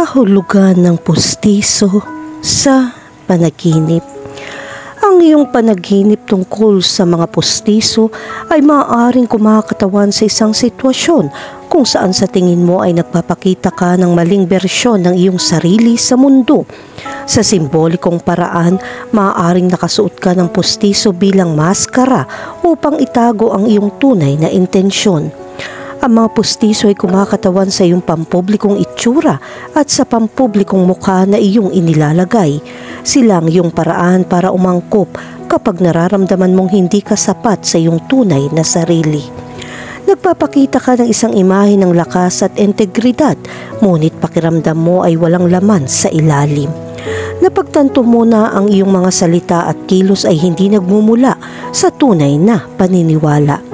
Kahulugan ng pustiso sa panaginip. Ang iyong panaginip tungkol sa mga pustiso ay maaaring kumakatawan sa isang sitwasyon kung saan sa tingin mo ay nagpapakita ka ng maling bersyon ng iyong sarili sa mundo. Sa simbolikong paraan, maaaring nakasuot ka ng pustiso bilang maskara upang itago ang iyong tunay na intensyon. Ang mga pustiso ay kumakatawan sa iyong pampublikong itsura at sa pampublikong mukha na iyong inilalagay. Sila ang iyong paraan para umangkop kapag nararamdaman mong hindi ka sapat sa iyong tunay na sarili. Nagpapakita ka ng isang imahe ng lakas at integridad, ngunit pakiramdam mo ay walang laman sa ilalim. Napagtanto mo na ang iyong mga salita at kilos ay hindi nagmumula sa tunay na paniniwala.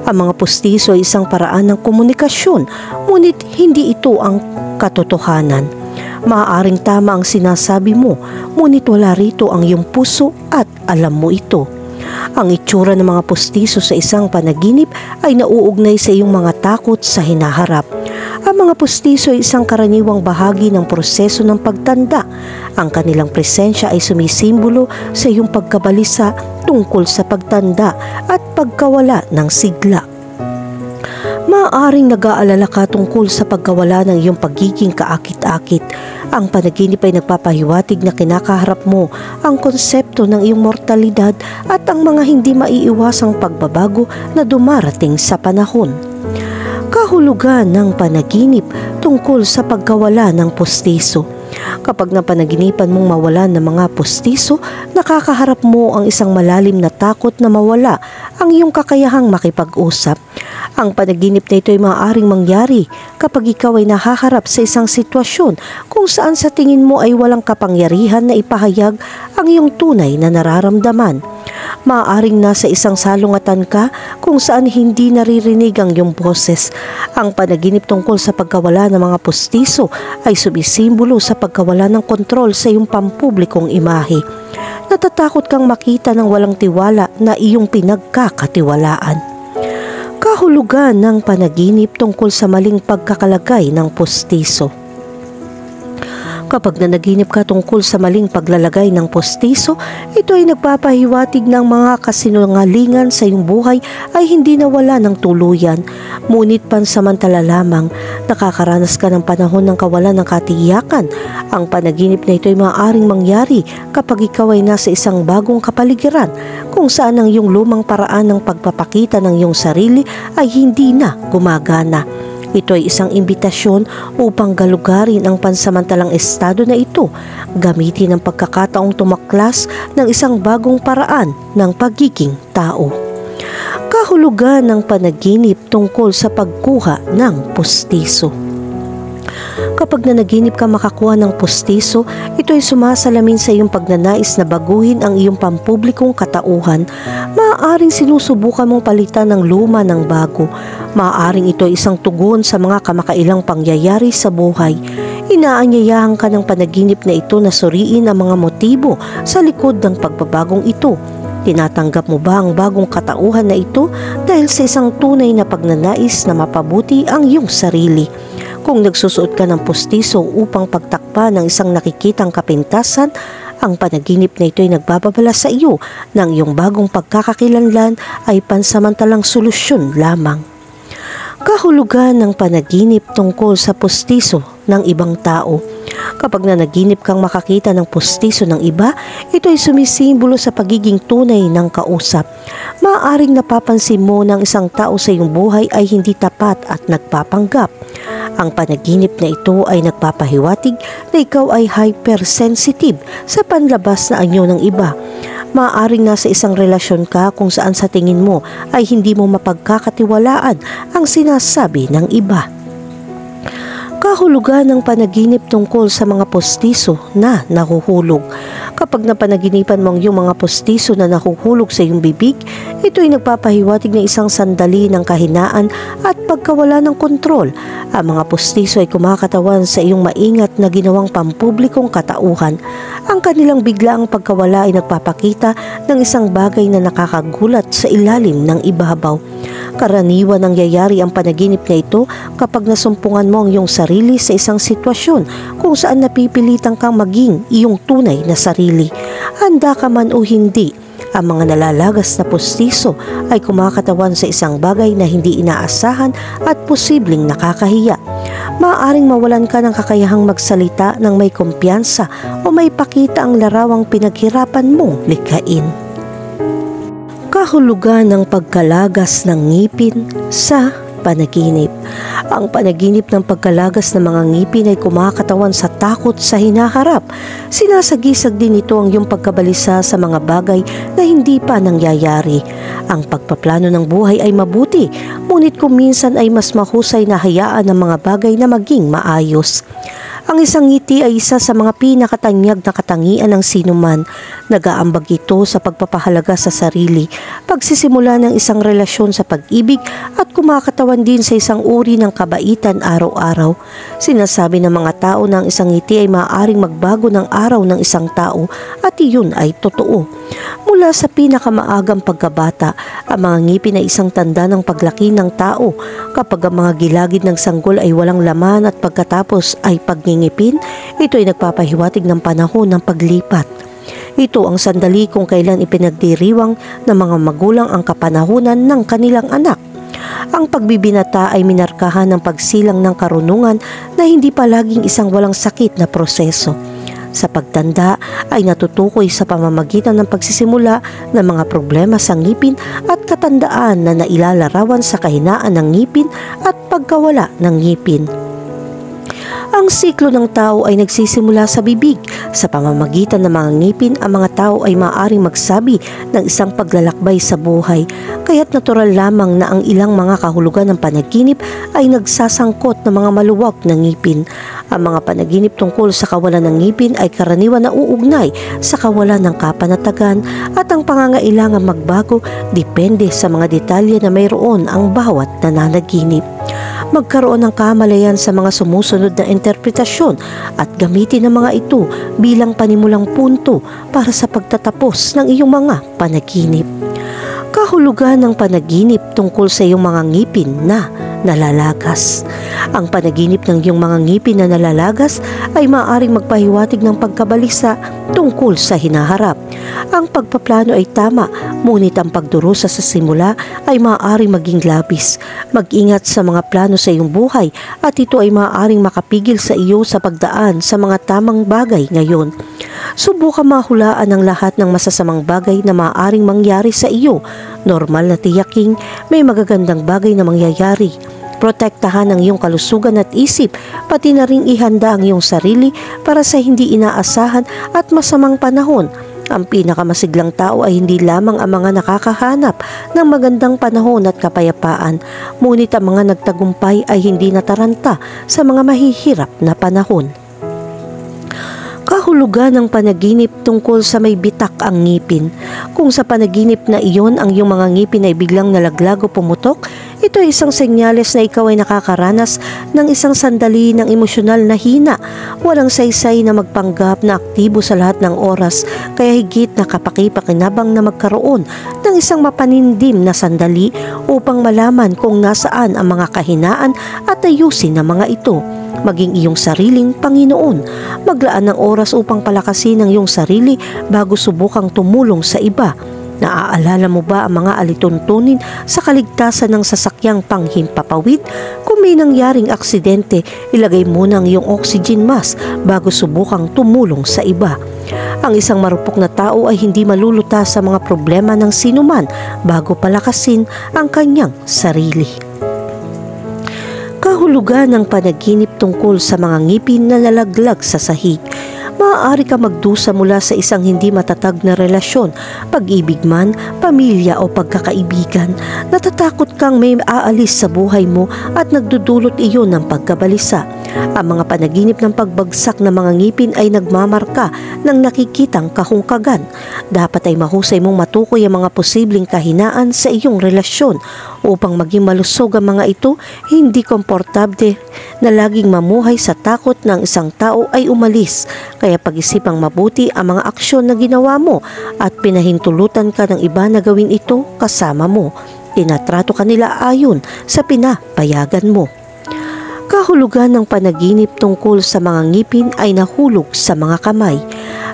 Ang mga pustiso ay isang paraan ng komunikasyon, ngunit hindi ito ang katotohanan. Maaaring tama ang sinasabi mo, ngunit wala rito ang iyong puso at alam mo ito. Ang itsura ng mga pustiso sa isang panaginip ay nauugnay sa iyong mga takot sa hinaharap. Ang mga pustiso ay isang karaniwang bahagi ng proseso ng pagtanda. Ang kanilang presensya ay sumisimbolo sa iyong pagkabalisa tungkol sa pagtanda at pagkawala ng sigla. Maaaring nag-aalala ka tungkol sa pagkawala ng iyong pagiging kaakit-akit. Ang panaginip ay nagpapahiwatig na kinakaharap mo ang konsepto ng iyong mortalidad at ang mga hindi maiiwasang pagbabago na dumarating sa panahon. Kahulugan ng panaginip tungkol sa pagkawala ng pustiso. Kapag napanaginipan mong mawalan ng mga pustiso, nakakaharap mo ang isang malalim na takot na mawala ang iyong kakayahang makipag-usap. Ang panaginip na ito ay maaaring mangyari kapag ikaw ay nahaharap sa isang sitwasyon kung saan sa tingin mo ay walang kapangyarihan na ipahayag ang iyong tunay na nararamdaman. Maaaring nasa isang salungatan ka kung saan hindi naririnig ang iyong boses. Ang panaginip tungkol sa pagkawala ng mga pustiso ay sumisimbolo sa pagkawala ng kontrol sa iyong pampublikong imahe. Natatakot kang makita ng walang tiwala na iyong pinagkakatiwalaan. Kahulugan ng panaginip tungkol sa maling pagkakalagay ng pustiso. Kapag nanaginip ka tungkol sa maling paglalagay ng pustiso, ito ay nagpapahiwatig ng mga kasinungalingan sa iyong buhay ay hindi nawala ng tuluyan, ngunit pansamantala lamang. Nakakaranas ka ng panahon ng kawalan ng katiyakan. Ang panaginip na ito ay maaaring mangyari kapag ikaw ay nasa isang bagong kapaligiran kung saan ang iyong lumang paraan ng pagpapakita ng iyong sarili ay hindi na gumagana. Ito ay isang imbitasyon upang galugarin ang pansamantalang estado na ito, gamitin ang pagkakataong tumaklas ng isang bagong paraan ng pagiging tao. Kahulugan ng panaginip tungkol sa pagkuha ng pustiso. Kapag nanaginip ka makakuha ng pustiso, ito ay sumasalamin sa iyong pagnanais na baguhin ang iyong pampublikong katauhan. Maaaring sinusubukan mong palitan ng luma ng bago. Maaaring ito ay isang tugon sa mga kamakailang pangyayari sa buhay. Inaanyayahan ka ng panaginip na ito na suriin ang mga motibo sa likod ng pagbabagong ito. Tinatanggap mo ba ang bagong katauhan na ito dahil sa isang tunay na pagnanais na mapabuti ang iyong sarili? Kung nagsusuot ka ng pustiso upang pagtakpa ng isang nakikitang kapintasan, ang panaginip na ito ay nagbababala sa iyo ng iyong bagong pagkakakilanlan ay pansamantalang solusyon lamang. Kahulugan ng panaginip tungkol sa pustiso ng ibang tao. Kapag nanaginip kang makakita ng pustiso ng iba, ito ay sumisimbolo sa pagiging tunay ng kausap. Maaaring napapansin mo ng isang tao sa iyong buhay ay hindi tapat at nagpapanggap. Ang panaginip na ito ay nagpapahiwatig na ikaw ay hypersensitive sa panlabas na anyo ng iba. Maaaring nasa isang relasyon ka kung saan sa tingin mo ay hindi mo mapagkakatiwalaan ang sinasabi ng iba. Kahulugan ng panaginip tungkol sa mga pustiso na nahuhulog. Kapag napanaginipan mo ang iyong mga pustiso na nahuhulog sa iyong bibig, ito ay nagpapahiwatig ng isang sandali ng kahinaan at pagkawala ng kontrol. Ang mga pustiso ay kumakatawan sa iyong maingat na ginawang pampublikong katauhan. Ang kanilang biglaang pagkawala ay nagpapakita ng isang bagay na nakakagulat sa ilalim ng ibabaw. Karaniwan nangyayari ang panaginip na ito kapag nasumpungan mo ang iyong sarili sa isang sitwasyon kung saan napipilitan kang maging iyong tunay na sarili. Handa ka man o hindi, ang mga nalalagas na pustiso ay kumakatawan sa isang bagay na hindi inaasahan at posibleng nakakahiya. Maaaring mawalan ka ng kakayahang magsalita ng may kumpiyansa o may pakita ang larawang pinaghirapan mong likhain. Kahulugan ng pagkalagas ng ngipin sa panaginip. Ang panaginip ng pagkalagas ng mga ngipin ay kumakatawan sa takot sa hinaharap. Sinasagisag din ito ang iyong pagkabalisa sa mga bagay na hindi pa nangyayari. Ang pagpaplano ng buhay ay mabuti, ngunit kung minsan ay mas mahusay na hayaan ang mga bagay na maging maayos. Ang isang ngiti ay isa sa mga pinakatanyag na katangian ng sinuman. Nag-aambag ito sa pagpapahalaga sa sarili, pagsisimula ng isang relasyon sa pag-ibig at kumakatawan din sa isang uri ng kabaitan araw-araw. Sinasabi ng mga tao na ang isang ngiti ay maaaring magbago ng araw ng isang tao at iyon ay totoo. Mula sa pinakamaagang pagkabata, ang mga ngipin ay isang tanda ng paglaki ng tao. Kapag ang mga gilagid ng sanggol ay walang laman at pagkatapos ay pagngingipin, ito ay nagpapahiwatig ng panahon ng paglipat. Ito ang sandali kung kailan ipinagdiriwang ng mga magulang ang kapanahunan ng kanilang anak. Ang pagbibinata ay minarkahan ng pagsilang ng karunungan na hindi palaging isang walang sakit na proseso. Sa pagtanda ay natutukoy sa pamamagitan ng pagsisimula ng mga problema sa ngipin at katandaan na nailalarawan sa kahinaan ng ngipin at pagkawala ng ngipin. Ang siklo ng tao ay nagsisimula sa bibig. Sa pamamagitan ng mga ngipin, ang mga tao ay maaaring magsabi ng isang paglalakbay sa buhay. Kaya't natural lamang na ang ilang mga kahulugan ng panaginip ay nagsasangkot ng mga maluwag na ngipin. Ang mga panaginip tungkol sa kawalan ng ngipin ay karaniwan na uugnay sa kawalan ng kapanatagan at ang pangangailangan magbago depende sa mga detalye na mayroon ang bawat nananaginip. Magkaroon ng kamalayan sa mga sumusunod na interpretasyon at gamitin ang mga ito bilang panimulang punto para sa pagtatapos ng iyong mga panaginip. Kahulugan ng panaginip tungkol sa iyong mga ngipin na nalalagas. Ang panaginip ng iyong mga ngipin na nalalagas ay maaaring magpahiwatig ng pagkabalisa tungkol sa hinaharap. Ang pagpaplano ay tama, ngunit ang pagdurusa sa simula ay maaaring maging labis. Mag-ingat sa mga plano sa iyong buhay at ito ay maaaring makapigil sa iyo sa pagdaan sa mga tamang bagay ngayon. Subukan mahulaan ang lahat ng masasamang bagay na maaaring mangyari sa iyo. Normal na tiyaking may magagandang bagay na mangyayari. Protektahan ang iyong kalusugan at isip, pati na ring ihanda ang iyong sarili para sa hindi inaasahan at masamang panahon. Ang pinakamasiglang tao ay hindi lamang ang mga nakakahanap ng magandang panahon at kapayapaan, ngunit ang mga nagtagumpay ay hindi nataranta sa mga mahihirap na panahon. Kahulugan ng panaginip tungkol sa may bitak ang ngipin. Kung sa panaginip na iyon ang iyong mga ngipin ay biglang nalaglag o pumutok, ito ay isang senyales na ikaw ay nakakaranas ng isang sandali ng emosyonal na hina. Walang saysay na magpanggap na aktibo sa lahat ng oras, kaya higit na kapaki-pakinabang na magkaroon ng isang mapanindim na sandali upang malaman kung nasaan ang mga kahinaan at ayusin ang mga ito. Maging iyong sariling Panginoon. Maglaan ng oras upang palakasin ang iyong sarili bago subukang tumulong sa iba. Naaalala mo ba ang mga alituntunin sa kaligtasan ng sasakyang panghimpapawid? Kung may nangyaring aksidente, ilagay muna ang iyong oxygen mask bago subukang tumulong sa iba. Ang isang marupok na tao ay hindi malulutas sa mga problema ng sinuman bago palakasin ang kanyang sarili. Kahulugan ng panaginip tungkol sa mga ngipin na nalaglag sa sahig. Maaari ka magdusa mula sa isang hindi matatag na relasyon, pag-ibig man, pamilya o pagkakaibigan. Natatakot kang may aalis sa buhay mo at nagdudulot iyon ng pagkabalisa. Ang mga panaginip ng pagbagsak ng mga ngipin ay nagmamarka ng nakikitang kahungkagan. Dapat ay mahusay mong matukoy ang mga posibleng kahinaan sa iyong relasyon. Upang maging malusog ang mga ito, hindi komportable na laging mamuhay sa takot ng isang tao ay umalis. Kaya pag-isipang mabuti ang mga aksyon na ginawa mo at pinahintulutan ka ng iba na gawin ito kasama mo. tinatrato ka nila ayon sa pinapayagan mo. Kahulugan ng panaginip tungkol sa mga ngipin ay nahulog sa mga kamay.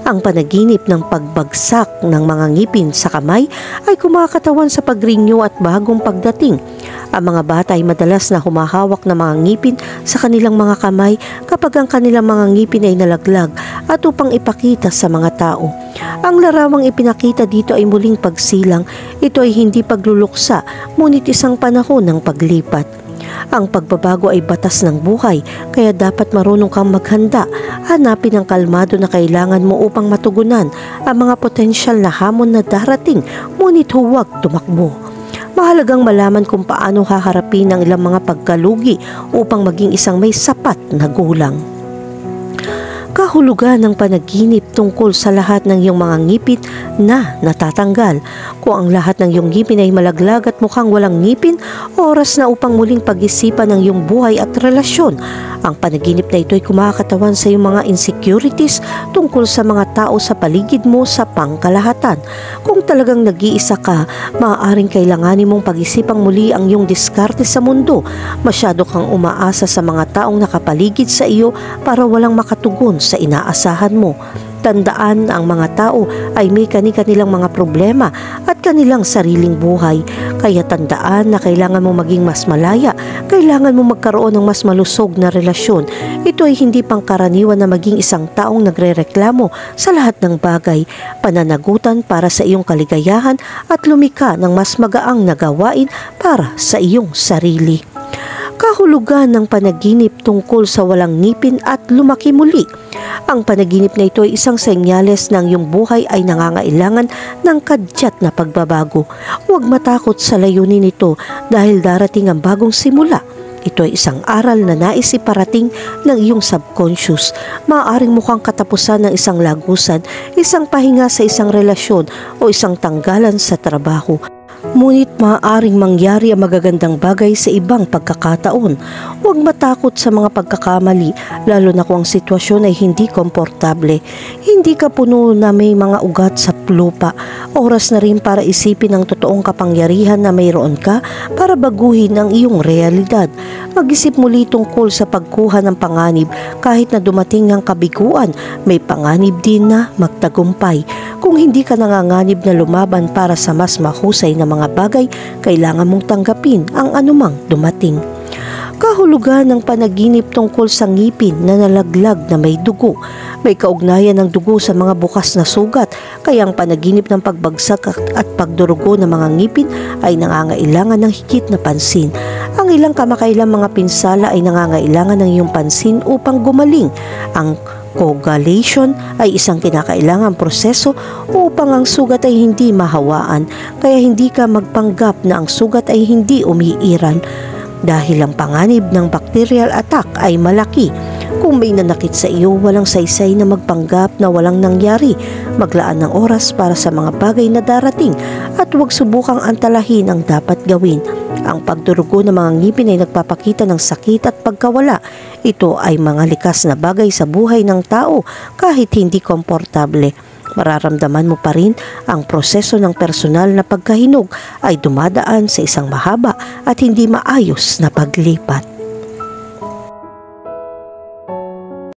Ang panaginip ng pagbagsak ng mga ngipin sa kamay ay kumakatawan sa pagrinyo at bagong pagdating. Ang mga bata ay madalas na humahawak ng mga ngipin sa kanilang mga kamay kapag ang kanilang mga ngipin ay nalaglag at upang ipakita sa mga tao. Ang larawang ipinakita dito ay muling pagsilang. Ito ay hindi pagluluksa, ngunit isang panahon ng paglipat. Ang pagbabago ay batas ng buhay, kaya dapat marunong kang maghanda. Hanapin ang kalmado na kailangan mo upang matugunan ang mga potensyal na hamon na darating, ngunit huwag tumakbo. Mahalagang malaman kung paano haharapin ang ilang mga pagkalugi upang maging isang may sapat na gulang. Kahulugan ng panaginip tungkol sa lahat ng iyong mga ngipin na natatanggal. Kung ang lahat ng iyong ngipin ay malaglag at mukhang walang ngipin, oras na upang muling pag-isipan ang iyong buhay at relasyon. Ang panaginip na ito ay kumakatawan sa iyong mga insecurities tungkol sa mga tao sa paligid mo sa pangkalahatan. Kung talagang nag-iisa ka, maaaring kailanganin mong pag-isipang muli ang iyong diskarte sa mundo. Masyado kang umaasa sa mga taong nakapaligid sa iyo para walang makatugon sa inaasahan mo. Tandaan, ang mga tao ay may kani-kanilang mga problema at kanilang sariling buhay. Kaya tandaan na kailangan mo maging mas malaya, kailangan mo magkaroon ng mas malusog na relasyon. Ito ay hindi pangkaraniwan na maging isang taong nagrereklamo sa lahat ng bagay. Pananagutan para sa iyong kaligayahan at lumika ng mas magaang na gawain para sa iyong sarili. Kahulugan ng panaginip tungkol sa walang ngipin at lumaki muli. Ang panaginip na ito ay isang senyales ng iyong buhay ay nangangailangan ng kadyat na pagbabago. Huwag matakot sa layunin nito dahil darating ang bagong simula. Ito ay isang aral na nais iparating ng iyong subconscious. Maaaring mukhang katapusan ng isang lagusan, isang pahinga sa isang relasyon o isang tanggalan sa trabaho. Ngunit maaaring mangyari ang magagandang bagay sa ibang pagkakataon. Huwag matakot sa mga pagkakamali, lalo na kung ang sitwasyon ay hindi komportable. Hindi ka puno na may mga ugat sa lupa. Oras na rin para isipin ang totoong kapangyarihan na mayroon ka para baguhin ang iyong realidad. Mag-isip muli tungkol sa pagkuha ng panganib. Kahit na dumating ang kabiguan, may panganib din na magtagumpay. Kung hindi ka nanganganib na lumaban para sa mas mahusay na mga bagay, kailangan mong tanggapin ang anumang dumating. Kahulugan ng panaginip tungkol sa ngipin na nalaglag na may dugo. May kaugnayan ng dugo sa mga bukas na sugat, kaya ang panaginip ng pagbagsak at pagdurugo ng mga ngipin ay nangangailangan ng higit na pansin. Ang ilang kamakailang mga pinsala ay nangangailangan ng iyong pansin upang gumaling. Ang coagulation ay isang kinakailangang proseso upang ang sugat ay hindi mahawaan, kaya hindi ka magpanggap na ang sugat ay hindi umiiral dahil ang panganib ng bacterial attack ay malaki. Kung may nanakit sa iyo, walang saysay na magpanggap na walang nangyari. Maglaan ng oras para sa mga bagay na darating at huwag subukang antalahin ang dapat gawin. Ang pagdurugo ng mga ngipin ay nagpapakita ng sakit at pagkawala. Ito ay mga likas na bagay sa buhay ng tao kahit hindi komportable. Mararamdaman mo pa rin ang proseso ng personal na pagkahinog ay dumadaan sa isang mahaba at hindi maayos na paglipat.